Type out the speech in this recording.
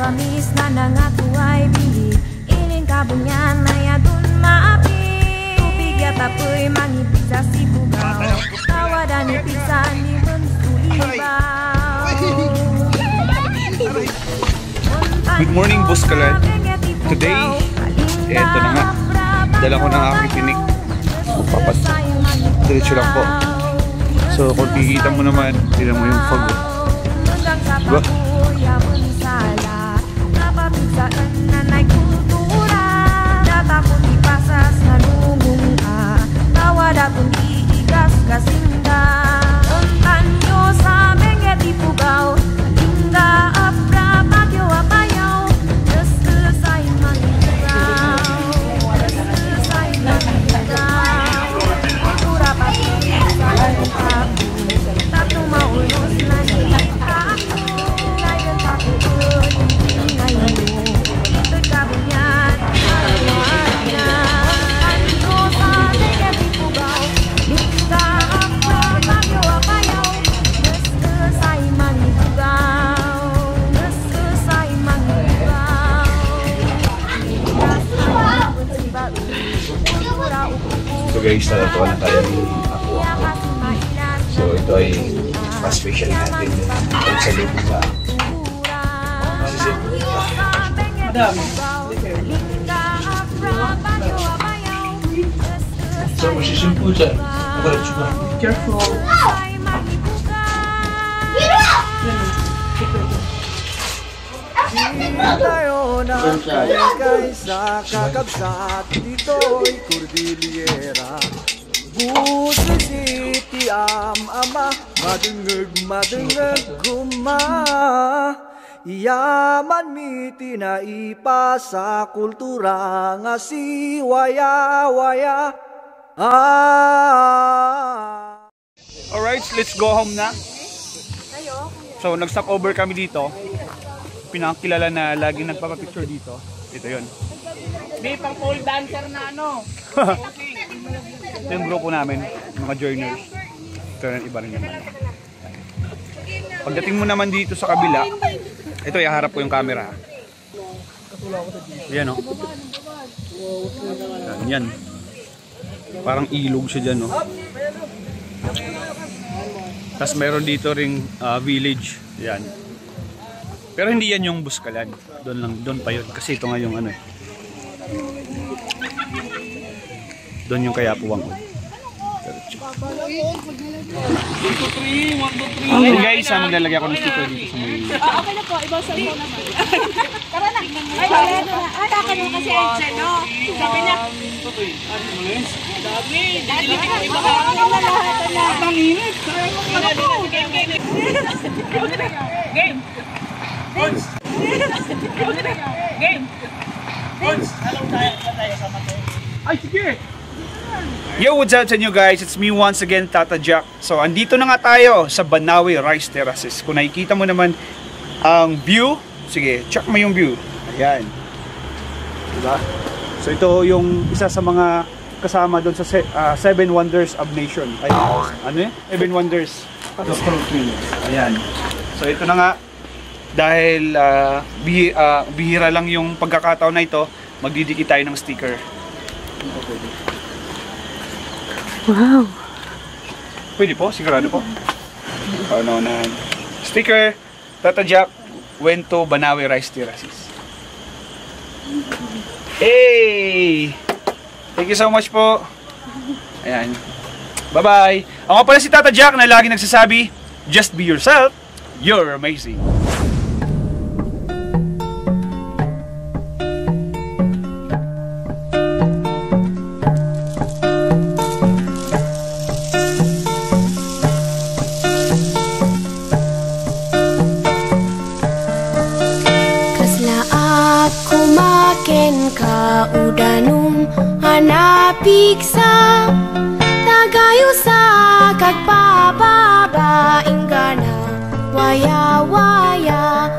promise na nangako ay bili. Iling kabunyan na yadun maapi. Tubig at apoy mangibig sa sibugaw. Tawadan ni pizza ni Bunsulibaw. Good morning, Buskalan. Today, eto na nga. Dala ko ng aking tinik. Papat. Diretso lang po. So, kung kikita mo naman, tignan mo yung fog. Diba? So guys, natutuwa na tayo ni Aqua. So ito ay pa-special natin sa loob na Madam! So masisimpul dyan. Careful! Tayo na kay sa kakabsat, dito'y Cordillera. Buso City ama, madungag guma. Iyaman miti na ipa sa kultura nga si waya-waya. Alright, let's go home na. So nag-stop over kami dito. Pinakilala na lagi nagpapapicture dito. Ito yun. May pang pole dancer na ano. Ito yung grupo namin, mga joiners. Ito yung iba rin naman. Pagdating mo naman dito sa kabila, ito iharap ko yung camera. Ayan o. Yan. Parang ilog siya dyan o. Tapos meron dito ring village. Yan. Pero hindi yan yung Buskalan. Doon pa yun. Kasi ito nga yung ano eh. Doon yung Kayapuwang. Okay guys, maglalagay ako ng sticker dito sa may... Okay na po, ibaw sa mo naman. Tara na. Ay, wala na. Atakan mo kasi ang no? Sabi niya. Dami. Iba ka na lahat na. Ang init. Game. Game. Game. Hello tayo sama tayo. Ay, sige! Yo, what's up sa inyo guys? It's me once again, Tata Jack. So, andito na nga tayo sa Banawe Rice Terraces. Kung nakikita mo naman ang view, sige, check mo yung view. Ayan. Diba? So, ito yung isa sa mga kasama doon sa Seven Wonders of Nation. Ay, ano yun? Seven Wonders of Nation. Ayan. So, ito na nga. Dahil bihira lang yung pagkakataon na ito, magdidikit tayo ng sticker. Wow. Pwede po? Sigurado po? Ano na? Sticker, Tata Jack went to Banawe Rice Terraces. Hey! Thank you so much po. Ayan. Bye-bye. Ako pala si Tata Jack na lagi nagsasabi, just be yourself, you're amazing. Kaudanum hanapiksa tagayo sa kagpapabaing gana waya-waya